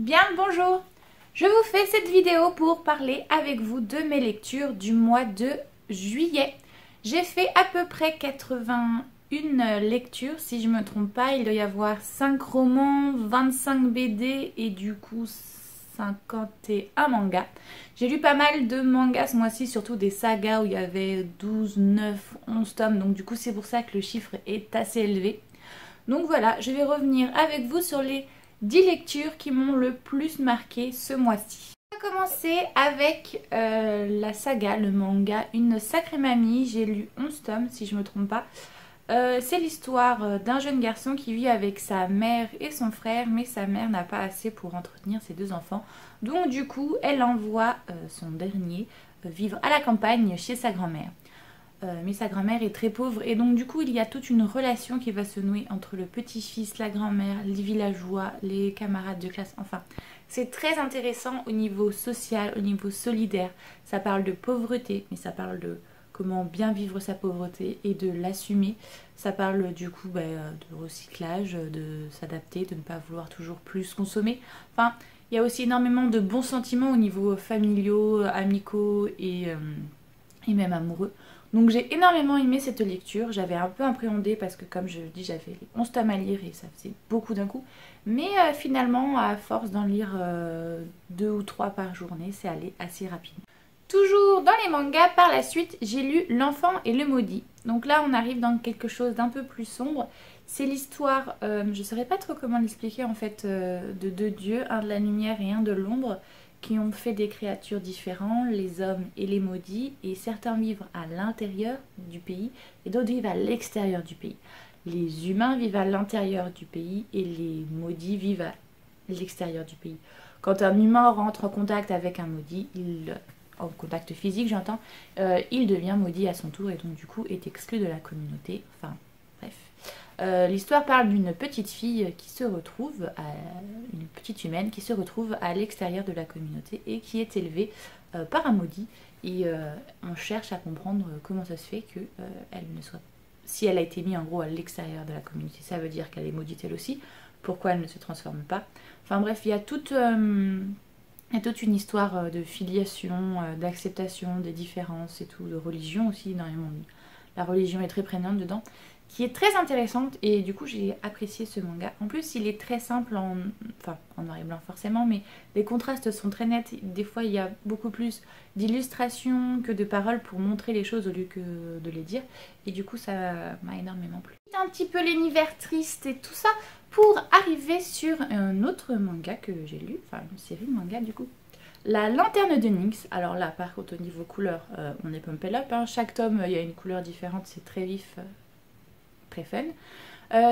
Bien le bonjour. Je vous fais cette vidéo pour parler avec vous de mes lectures du mois de juillet. J'ai fait à peu près 81 lectures si je ne me trompe pas. Il doit y avoir 5 romans, 25 BD et du coup 51 mangas. J'ai lu pas mal de mangas ce mois-ci, surtout des sagas où il y avait 12, 9, 11 tomes. Donc du coup c'est pour ça que le chiffre est assez élevé. Donc voilà, je vais revenir avec vous sur les 10 lectures qui m'ont le plus marqué ce mois-ci. On va commencer avec la saga, le manga Une sacrée mamie. J'ai lu 11 tomes si je ne me trompe pas. C'est l'histoire d'un jeune garçon qui vit avec sa mère et son frère, mais sa mère n'a pas assez pour entretenir ses deux enfants. Donc du coup, elle envoie son dernier vivre à la campagne chez sa grand-mère. Mais sa grand-mère est très pauvre et donc du coup il y a toute une relation qui va se nouer entre le petit-fils, la grand-mère, les villageois, les camarades de classe, enfin c'est très intéressant au niveau social, au niveau solidaire. Ça parle de pauvreté, mais ça parle de comment bien vivre sa pauvreté et de l'assumer. Ça parle du coup de recyclage, de s'adapter, de ne pas vouloir toujours plus consommer. Enfin, il y a aussi énormément de bons sentiments au niveau familiaux, amicaux et même amoureux. Donc j'ai énormément aimé cette lecture, j'avais un peu appréhendé parce que comme je le dis j'avais les 11 tomes à lire et ça faisait beaucoup d'un coup. Mais finalement à force d'en lire 2 ou 3 par journée, c'est allé assez rapidement. Toujours dans les mangas, par la suite j'ai lu L'Enfant et le Maudit. Donc là on arrive dans quelque chose d'un peu plus sombre. C'est l'histoire, je ne saurais pas trop comment l'expliquer en fait, de deux dieux, un de la lumière et un de l'ombre, qui ont fait des créatures différentes, les hommes et les maudits, et certains vivent à l'intérieur du pays et d'autres vivent à l'extérieur du pays. Les humains vivent à l'intérieur du pays et les maudits vivent à l'extérieur du pays. Quand un humain rentre en contact avec un maudit, en contact physique j'entends, il devient maudit à son tour et donc du coup est exclu de la communauté. Enfin bref. L'histoire parle d'une petite fille qui se retrouve, une petite humaine qui se retrouve à l'extérieur de la communauté et qui est élevée par un maudit. Et on cherche à comprendre comment ça se fait que elle ne soit... Si elle a été mise en gros à l'extérieur de la communauté, ça veut dire qu'elle est maudite elle aussi. Pourquoi elle ne se transforme pas? Enfin bref, il y a toute une histoire de filiation, d'acceptation des différences et tout, de religion aussi énormément. La religion est très prégnante dedans, qui est très intéressante et du coup j'ai apprécié ce manga. En plus il est très simple en noir et blanc forcément, mais les contrastes sont très nets. Des fois il y a beaucoup plus d'illustrations que de paroles pour montrer les choses au lieu que de les dire. Et du coup ça m'a énormément plu. Un petit peu l'univers triste et tout ça pour arriver sur un autre manga que j'ai lu, enfin une série de mangas du coup. La Lanterne de Nyx. Alors là par contre au niveau couleur on est pumpé up, hein. Chaque tome il y a une couleur différente, c'est très vif, très fun.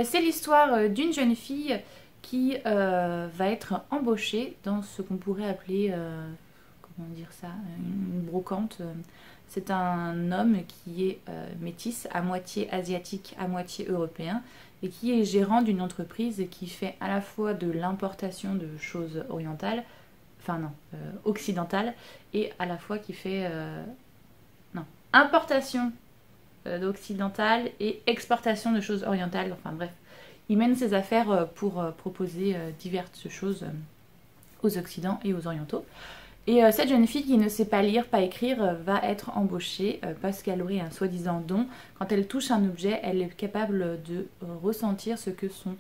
C'est l'histoire d'une jeune fille qui va être embauchée dans ce qu'on pourrait appeler, comment dire ça, une brocante. C'est un homme qui est métis, à moitié asiatique, à moitié européen, et qui est gérant d'une entreprise qui fait à la fois de l'importation de choses orientales, enfin non, occidentales, et à la fois qui fait, importation d'occidental et exportation de choses orientales, enfin bref. Il mène ses affaires pour proposer diverses choses aux occidentaux et aux orientaux. Et cette jeune fille qui ne sait pas lire, pas écrire, va être embauchée parce qu'elle aurait un soi-disant don. Quand elle touche un objet, elle est capable de ressentir ce que son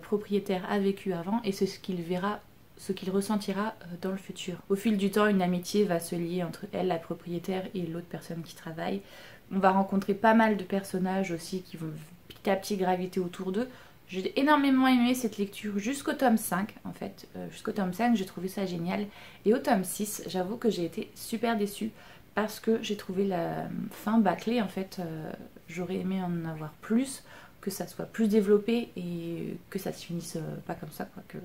propriétaire a vécu avant et ce qu'il verra, ce qu'il ressentira dans le futur. Au fil du temps, une amitié va se lier entre elle, la propriétaire, et l'autre personne qui travaille. On va rencontrer pas mal de personnages aussi qui vont petit à petit graviter autour d'eux. J'ai énormément aimé cette lecture jusqu'au tome 5 en fait. Jusqu'au tome 5 j'ai trouvé ça génial. Et au tome 6 j'avoue que j'ai été super déçue parce que j'ai trouvé la fin bâclée en fait. J'aurais aimé en avoir plus, que ça soit plus développé et que ça se finisse pas comme ça quoi. Que...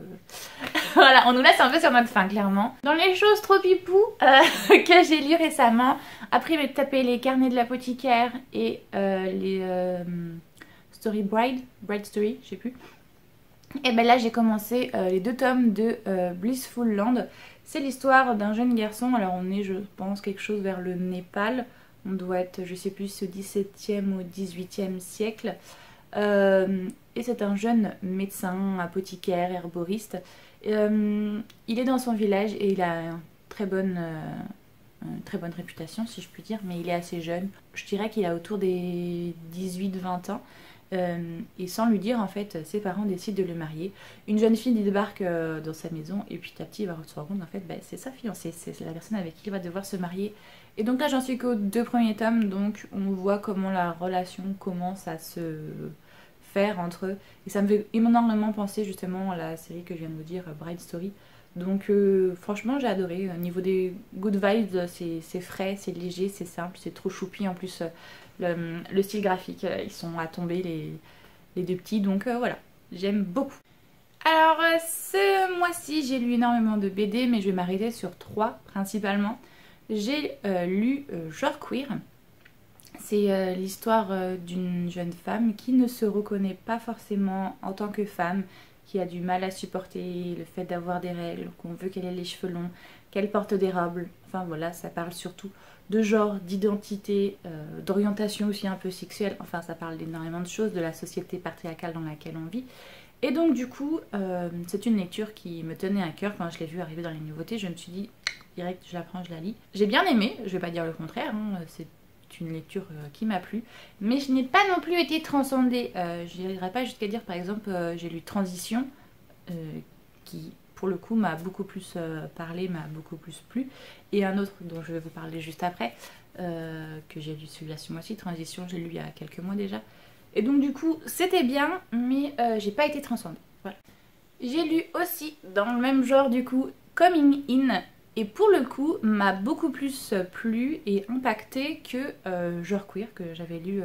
voilà, on nous laisse un peu sur notre fin clairement. Dans les choses trop pipou que j'ai lu récemment, après m'être tapé les carnets de l'apothicaire et les Story Bride Story, je sais plus. Et ben là j'ai commencé les 2 tomes de Blissful Land. C'est l'histoire d'un jeune garçon, alors on est je pense quelque chose vers le Népal. On doit être je sais plus au 17e ou 18e siècle. Et c'est un jeune médecin, apothicaire, herboriste. Il est dans son village et il a une très bonne réputation si je puis dire, mais il est assez jeune. Je dirais qu'il a autour des 18-20 ans. Et sans lui dire, en fait, ses parents décident de le marier. Une jeune fille débarque dans sa maison et puis petit à petit il va se rendre compte en fait c'est sa fiancée, c'est la personne avec qui il va devoir se marier. Et donc là j'en suis qu'aux 2 premiers tomes, donc on voit comment la relation commence à se faire entre eux. Et ça me fait énormément penser justement à la série que je viens de vous dire, Bride Story. Donc franchement j'ai adoré. Au niveau des good vibes, c'est frais, c'est léger, c'est simple, c'est trop choupi en plus. Le style graphique, ils sont à tomber les 2 petits, donc voilà, j'aime beaucoup. Alors ce mois-ci j'ai lu énormément de BD, mais je vais m'arrêter sur 3 principalement. J'ai lu Genre Queer. C'est l'histoire d'une jeune femme qui ne se reconnaît pas forcément en tant que femme, qui a du mal à supporter le fait d'avoir des règles, qu'on veut qu'elle ait les cheveux longs, qu'elle porte des robes. Enfin voilà, ça parle surtout de genre, d'identité, d'orientation aussi un peu sexuelle. Enfin ça parle d'énormément de choses, de la société patriarcale dans laquelle on vit. Et donc du coup, c'est une lecture qui me tenait à cœur. Quand je l'ai vue arriver dans les nouveautés, je me suis dit, direct, je la prends, je la lis. J'ai bien aimé, je vais pas dire le contraire, hein, c'est une lecture qui m'a plu, mais je n'ai pas non plus été transcendée. Je n'irai pas jusqu'à dire, par exemple, j'ai lu Transition, qui pour le coup m'a beaucoup plus parlé, m'a beaucoup plus plu, et un autre dont je vais vous parler juste après, que j'ai lu celui-là ce mois-ci, Transition, j'ai lu il y a quelques mois déjà. Et donc du coup c'était bien, mais j'ai pas été transcendée. Voilà. J'ai lu aussi dans le même genre du coup Coming In, et pour le coup m'a beaucoup plus plu et impacté que Genre Queer que j'avais lu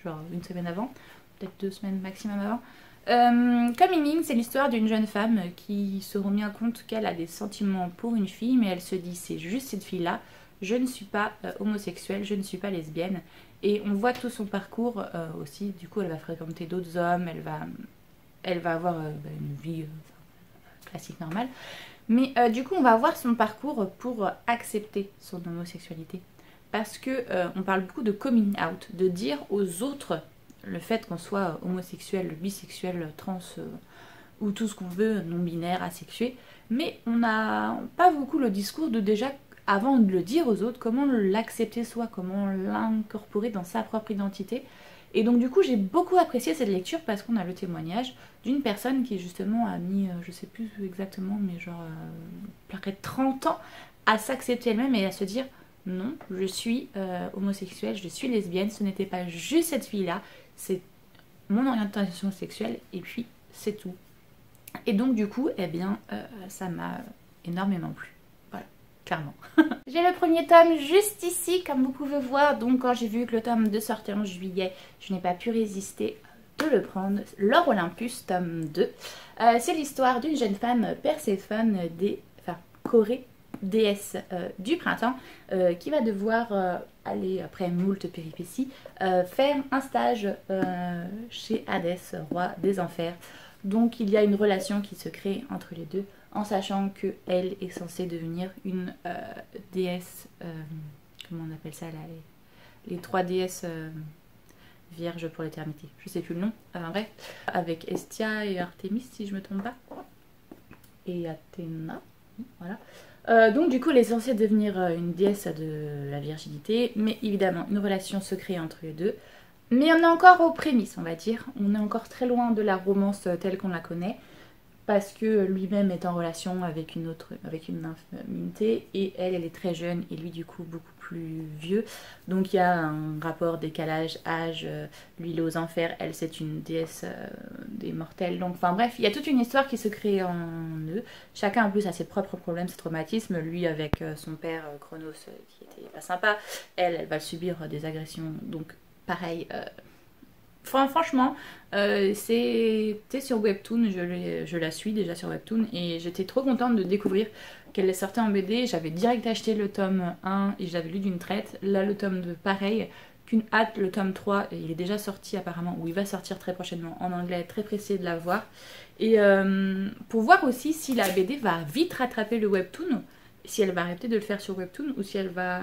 genre 1 semaine avant, peut-être 2 semaines maximum avant. Coming In, c'est l'histoire d'une jeune femme qui se rend bien compte qu'elle a des sentiments pour une fille, mais elle se dit c'est juste cette fille là, je ne suis pas homosexuelle, je ne suis pas lesbienne. Et on voit tout son parcours aussi. Du coup elle va fréquenter d'autres hommes, elle va avoir une vie classique normale. Mais du coup on va voir son parcours pour accepter son homosexualité. Parce que on parle beaucoup de coming out, de dire aux autres le fait qu'on soit homosexuel, bisexuel, trans ou tout ce qu'on veut, non-binaire, asexué. Mais on n'a pas beaucoup le discours de déjà, avant de le dire aux autres, comment l'accepter soi, comment l'incorporer dans sa propre identité. Et donc du coup j'ai beaucoup apprécié cette lecture parce qu'on a le témoignage d'une personne qui justement a mis, je sais plus exactement, mais genre près de 30 ans à s'accepter elle-même et à se dire non, je suis homosexuelle, je suis lesbienne, ce n'était pas juste cette fille-là, c'est mon orientation sexuelle et puis c'est tout. Et donc du coup, eh bien, ça m'a énormément plu. Voilà, clairement. J'ai le premier tome juste ici, comme vous pouvez voir. Donc quand j'ai vu que le tome 2 sortait en juillet, je n'ai pas pu résister de le prendre. L'Or Olympus, tome 2. C'est l'histoire d'une jeune femme, Perséphone, Corée, déesse du printemps, qui va devoir aller, après moult péripéties, faire un stage chez Hadès, roi des enfers. Donc il y a une relation qui se crée entre les deux, en sachant qu'elle est censée devenir une déesse, comment on appelle ça là, les 3 déesses vierges pour l'éternité, je sais plus le nom, bref, avec Hestia et Artémis si je me trompe pas, et Athéna, voilà. Donc du coup elle est censée devenir une déesse de la virginité, mais évidemment une relation se crée entre les deux. Mais on est encore aux prémices, on va dire. On est encore très loin de la romance telle qu'on la connaît. Parce que lui-même est en relation avec une infimité. Et elle est très jeune et lui du coup beaucoup plus vieux. Donc il y a un rapport décalage, âge. Lui il est aux enfers, elle c'est une déesse des mortels. Donc enfin bref, il y a toute une histoire qui se crée en eux. Chacun en plus a ses propres problèmes, ses traumatismes. Lui avec son père Chronos qui était pas sympa. Elle va subir des agressions. Donc pareil, franchement, c'est sur Webtoon, je la suis déjà sur Webtoon et j'étais trop contente de découvrir qu'elle sortait en BD. J'avais direct acheté le tome 1 et je l'avais lu d'une traite. Là, le tome 2, pareil, qu'une hâte, le tome 3, il est déjà sorti apparemment, ou il va sortir très prochainement en anglais, très pressée de la voir. Et pour voir aussi si la BD va vite rattraper le Webtoon, si elle va arrêter de le faire sur Webtoon ou si elle va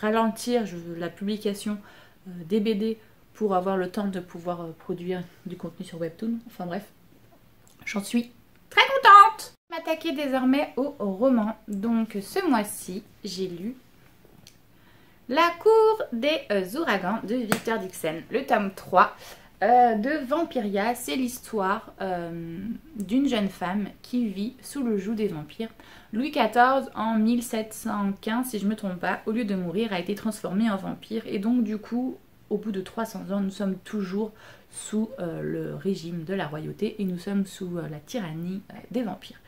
ralentir la publication des BD pour avoir le temps de pouvoir produire du contenu sur Webtoon. Enfin bref, j'en suis très contente. Je vais m'attaquer désormais au roman. Donc ce mois-ci, j'ai lu La cour des ouragans de Victor Dixon, le tome 3 de Vampiria. C'est l'histoire d'une jeune femme qui vit sous le joug des vampires. Louis XIV, en 1715, si je ne me trompe pas, au lieu de mourir, a été transformé en vampire. Et donc du coup, au bout de 300 ans, nous sommes toujours sous le régime de la royauté et nous sommes sous la tyrannie des vampires.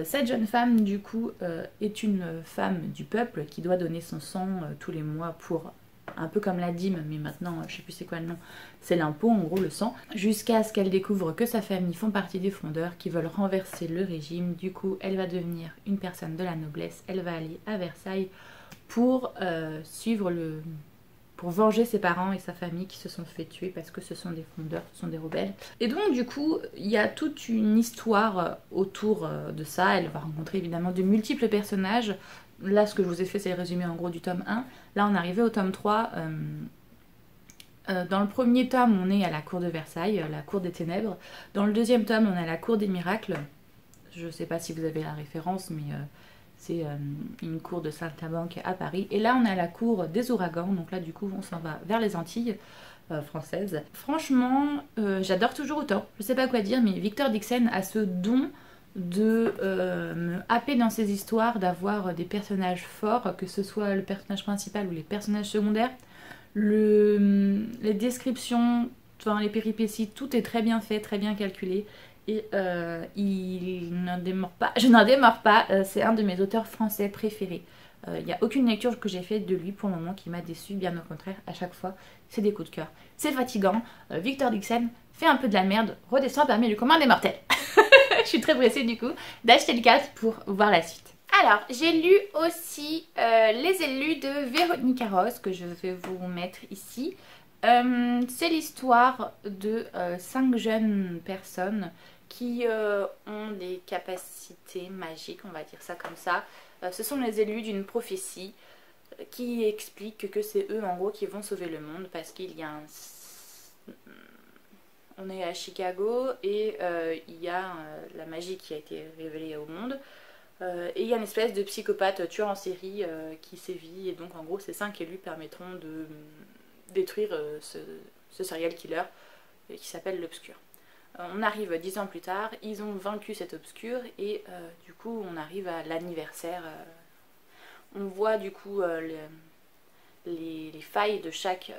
Cette jeune femme, du coup, est une femme du peuple qui doit donner son sang tous les mois pour, un peu comme la dîme, mais maintenant, je sais plus c'est quoi le nom, c'est l'impôt, en gros le sang, jusqu'à ce qu'elle découvre que sa famille font partie des frondeurs qui veulent renverser le régime. Du coup, elle va devenir une personne de la noblesse, elle va aller à Versailles pour pour venger ses parents et sa famille qui se sont fait tuer parce que ce sont des frondeurs, ce sont des rebelles. Et donc du coup, il y a toute une histoire autour de ça. Elle va rencontrer évidemment de multiples personnages. Là, ce que je vous ai fait, c'est le résumé en gros du tome 1. Là, on est arrivé au tome 3. Dans le premier tome, on est à la cour de Versailles, la cour des ténèbres. Dans le deuxième tome, on est à la cour des miracles. Je ne sais pas si vous avez la référence, mais c'est une cour de Saltimbanque à Paris. Et là, on est à la cour des ouragans. Donc là, du coup, on s'en va vers les Antilles françaises. Franchement, j'adore toujours autant. Je ne sais pas quoi dire, mais Victor Dixon a ce don de me happer dans ses histoires, d'avoir des personnages forts, que ce soit le personnage principal ou les personnages secondaires. Les descriptions, enfin, les péripéties, tout est très bien fait, très bien calculé. Et il n'en démord pas, je n'en démords pas, c'est un de mes auteurs français préférés. Il n'y a aucune lecture que j'ai faite de lui pour le moment qui m'a déçue, bien au contraire, à chaque fois, c'est des coups de cœur. C'est fatigant, Victor Dixon fait un peu de la merde, redescend parmi le commun des mortels. Je suis très pressée du coup d'acheter le 4 pour voir la suite. Alors, j'ai lu aussi Les élus de Véronica Ross, que je vais vous mettre ici. C'est l'histoire de 5 jeunes personnes qui ont des capacités magiques, on va dire ça comme ça. Ce sont les élus d'une prophétie qui explique que c'est eux en gros qui vont sauver le monde parce qu'il y a un... On est à Chicago et il y a la magie qui a été révélée au monde. Et il y a une espèce de psychopathe tueur en série qui sévit. Et donc en gros ces 5 élus permettront de détruire ce serial killer qui s'appelle l'Obscur. On arrive 10 ans plus tard, ils ont vaincu cet Obscur et du coup on arrive à l'anniversaire. On voit du coup les failles de chaque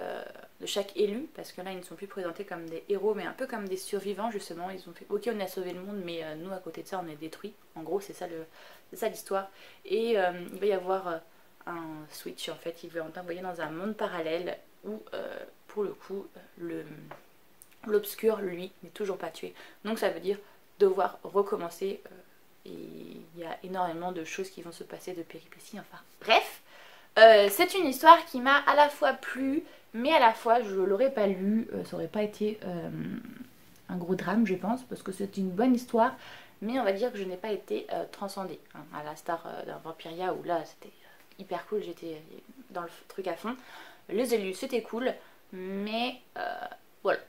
élu, parce que là ils ne sont plus présentés comme des héros mais un peu comme des survivants justement. Ils ont fait ok, on a sauvé le monde mais nous à côté de ça on est détruits. En gros c'est ça l'histoire. Et il va y avoir un switch en fait, il va t'envoyer dans un monde parallèle où pour le coup l'Obscur lui n'est toujours pas tué. Donc ça veut dire devoir recommencer et il y a énormément de choses qui vont se passer, de péripéties, enfin bref. C'est une histoire qui m'a à la fois plu, mais à la fois je l'aurais pas lu, ça aurait pas été un gros drame je pense, parce que c'est une bonne histoire, mais on va dire que je n'ai pas été transcendée, hein, à la star d'un Vampiria où là c'était hyper cool, j'étais dans le truc à fond. Les élus c'était cool, mais voilà,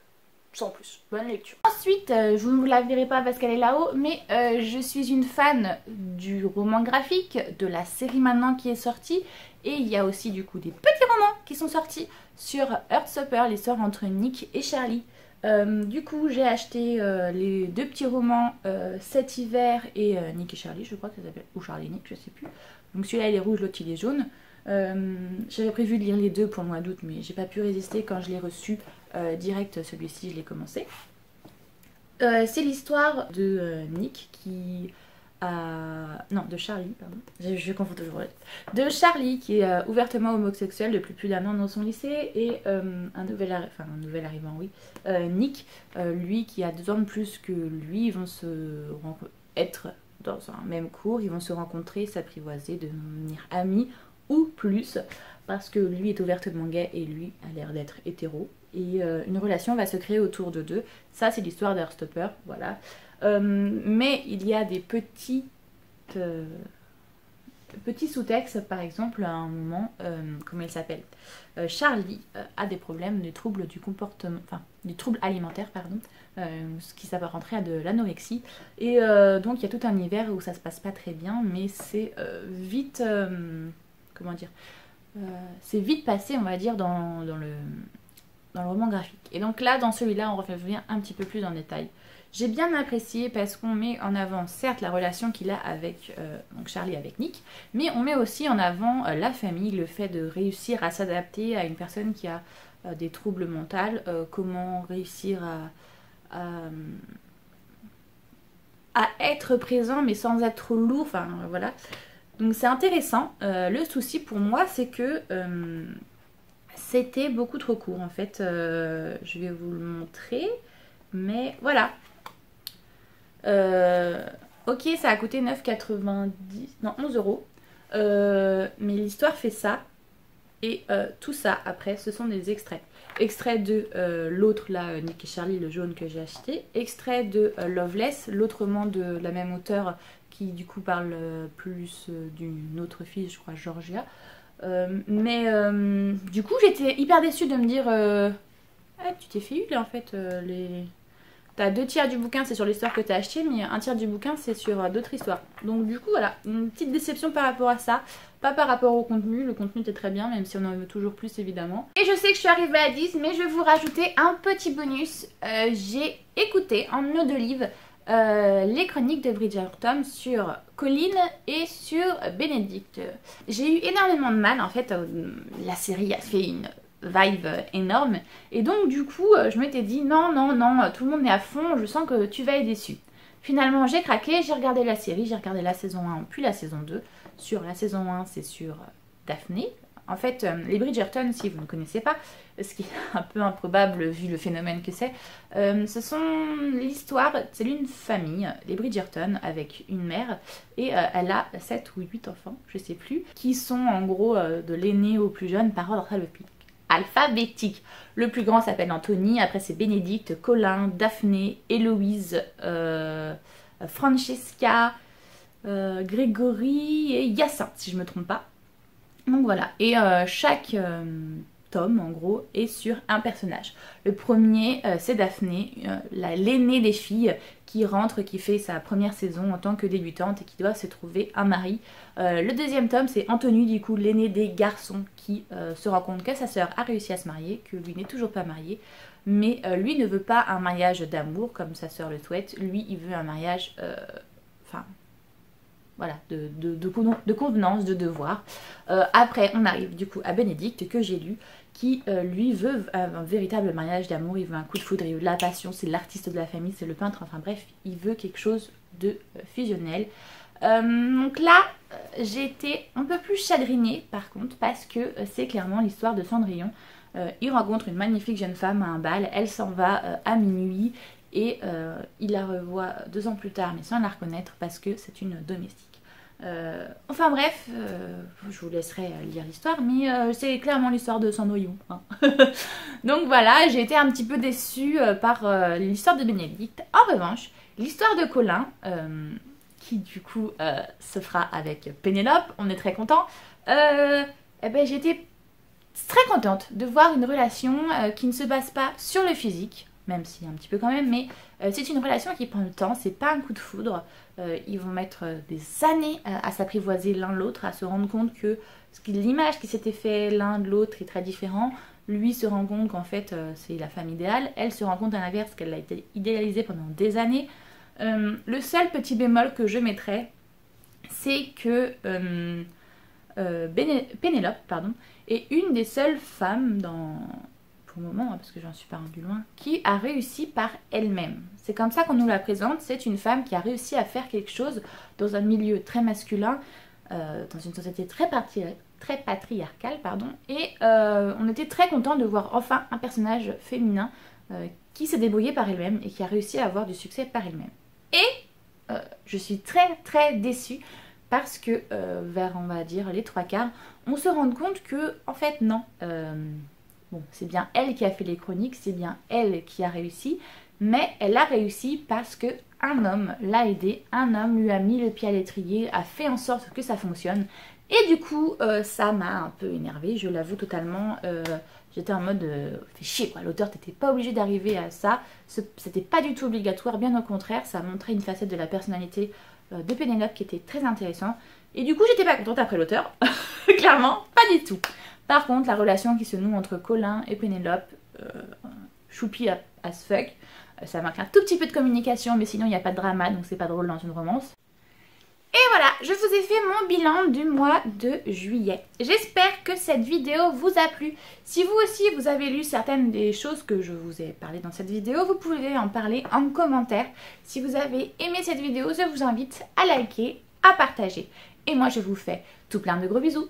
sans plus, bonne lecture. Ensuite, je ne vous la verrai pas parce qu'elle est là-haut, mais je suis une fan du roman graphique, de la série maintenant qui est sortie. Et il y a aussi du coup des petits romans qui sont sortis sur Heartstopper, l'histoire entre Nick et Charlie. Du coup j'ai acheté les 2 petits romans cet hiver et Nick et Charlie, je crois que ça s'appelle, ou Charlie et Nick, je sais plus. Donc celui-là il est rouge, l'autre il est jaune. J'avais prévu de lire les 2 pour le mois d'août mais j'ai pas pu résister quand je l'ai reçu direct, celui-ci je l'ai commencé. C'est l'histoire de Nick qui non, de Charlie, pardon, je confonds toujours de Charlie qui est ouvertement homosexuel depuis plus d'1 an dans son lycée et un nouvel arrivant, oui, Nick, lui qui a 2 ans de plus que lui, ils vont être dans un même cours, ils vont se rencontrer, s'apprivoiser, devenir amis ou plus, parce que lui est ouvertement gay et lui a l'air d'être hétéro, et une relation va se créer autour de 2. Ça c'est l'histoire d'Heartstopper, voilà. Mais il y a des petites petit sous-texte, par exemple, à un moment, comment il s'appelle, Charlie a des problèmes, des troubles du comportement, enfin, des troubles alimentaires, pardon, ce qui s'apparenterait à de l'anorexie. Et donc, il y a tout un hiver où ça se passe pas très bien, mais c'est vite, comment dire, c'est vite passé, on va dire, dans le roman graphique. Et donc là, dans celui-là, on revient un petit peu plus en détail. J'ai bien apprécié parce qu'on met en avant, certes, la relation qu'il a avec donc Charlie avec Nick, mais on met aussi en avant la famille, le fait de réussir à s'adapter à une personne qui a des troubles mentaux, comment réussir à être présent mais sans être trop lourd, enfin voilà. Donc c'est intéressant. Le souci pour moi, c'est que c'était beaucoup trop court en fait. Je vais vous le montrer, mais voilà. Ok, ça a coûté 9,90, non 11 euros. Mais l'histoire fait ça. Et tout ça, après, ce sont des extraits. Extrait de l'autre, là, Nick et Charlie, le jaune que j'ai acheté. Extrait de Loveless, l'autre roman de la même auteure qui, du coup, parle plus d'une autre fille, je crois, Georgia. Du coup, j'étais hyper déçue de me dire ah, tu t'es fait huiler, en fait, T'as 2 tiers du bouquin, c'est sur l'histoire que t'as acheté, mais 1 tiers du bouquin, c'est sur d'autres histoires. Donc du coup, voilà, une petite déception par rapport à ça. Pas par rapport au contenu, le contenu était très bien, même si on en veut toujours plus, évidemment. Et je sais que je suis arrivée à 10, mais je vais vous rajouter un petit bonus. J'ai écouté en audio-livre les chroniques de Bridgerton sur Colin et sur Benedict. J'ai eu énormément de mal, en fait, la série a fait une vibe énorme, et donc du coup je m'étais dit non, tout le monde est à fond, je sens que tu vas être déçu. Finalement j'ai craqué, j'ai regardé la série, j'ai regardé la saison 1 puis la saison 2. Sur la saison 1 c'est sur Daphné. En fait les Bridgerton, si vous ne connaissez pas, ce qui est un peu improbable vu le phénomène que c'est, ce sont l'histoire, c'est d'une famille, les Bridgerton, avec une mère, et elle a 7 ou 8 enfants, je sais plus, qui sont en gros de l'aîné au plus jeune par ordre alphabétique. Le plus grand s'appelle Anthony, après c'est Bénédicte, Colin, Daphné, Héloïse, Francesca, Grégory et Hyacinthe, si je me trompe pas. Donc voilà, et chaque tome en gros est sur un personnage. Le premier c'est Daphné, l'aînée des filles qui rentre, qui fait sa première saison en tant que débutante et qui doit se trouver un mari. Le deuxième tome c'est Anthony, du coup l'aîné des garçons, qui se rend compte que sa sœur a réussi à se marier, que lui n'est toujours pas marié, mais lui ne veut pas un mariage d'amour comme sa sœur le souhaite, lui il veut un mariage, voilà, de convenance, de devoir. Après, on arrive du coup à Bénédicte, que j'ai lu, qui lui veut un véritable mariage d'amour, il veut un coup de foudre, il veut de la passion, c'est l'artiste de la famille, c'est le peintre, enfin bref, il veut quelque chose de fusionnel. Donc là, j'ai été un peu plus chagrinée par contre, parce que c'est clairement l'histoire de Cendrillon. Il rencontre une magnifique jeune femme à un bal, elle s'en va à minuit, et il la revoit 2 ans plus tard, mais sans la reconnaître, parce que c'est une domestique. Enfin bref, je vous laisserai lire l'histoire, mais c'est clairement l'histoire de Cendrillon, hein. Donc voilà, j'ai été un petit peu déçue par l'histoire de Bénédicte. En revanche, l'histoire de Colin, qui du coup se fera avec Pénélope, on est très content. J'ai été très contente de voir une relation qui ne se base pas sur le physique, même si un petit peu quand même, mais c'est une relation qui prend le temps, c'est pas un coup de foudre. Ils vont mettre des années à s'apprivoiser l'un l'autre, à se rendre compte que l'image qui s'était fait l'un de l'autre est très différent. Lui se rend compte qu'en fait c'est la femme idéale, elle se rend compte à l'inverse qu'elle a été idéalisée pendant des années. Le seul petit bémol que je mettrais, c'est que Pénélope, pardon, est une des seules femmes pour le moment, parce que j'en suis pas rendue loin, qui a réussi par elle-même. C'est comme ça qu'on nous la présente, c'est une femme qui a réussi à faire quelque chose dans un milieu très masculin, dans une société très patriarcale, pardon, et on était très contents de voir enfin un personnage féminin qui s'est débrouillé par elle-même et qui a réussi à avoir du succès par elle-même. Et je suis très très déçue parce que vers, on va dire, les 3/4, on se rend compte que, en fait, non. Bon, c'est bien elle qui a fait les chroniques, c'est bien elle qui a réussi, mais elle a réussi parce que un homme l'a aidé, un homme lui a mis le pied à l'étrier, a fait en sorte que ça fonctionne. Et du coup, ça m'a un peu énervée, je l'avoue totalement. J'étais en mode, fais chier quoi, l'auteur t'étais pas obligé d'arriver à ça, c'était pas du tout obligatoire, bien au contraire, ça montrait une facette de la personnalité de Pénélope qui était très intéressant. Et du coup, j'étais pas contente après l'auteur, clairement, pas du tout. Par contre, la relation qui se noue entre Colin et Pénélope, choupi as fuck, ça manque un tout petit peu de communication, mais sinon il n'y a pas de drama, donc c'est pas drôle dans une romance. Et voilà, je vous ai fait mon bilan du mois de juillet. J'espère que cette vidéo vous a plu. Si vous aussi vous avez lu certaines des choses que je vous ai parlé dans cette vidéo, vous pouvez en parler en commentaire. Si vous avez aimé cette vidéo, je vous invite à liker, à partager. Et moi je vous fais tout plein de gros bisous.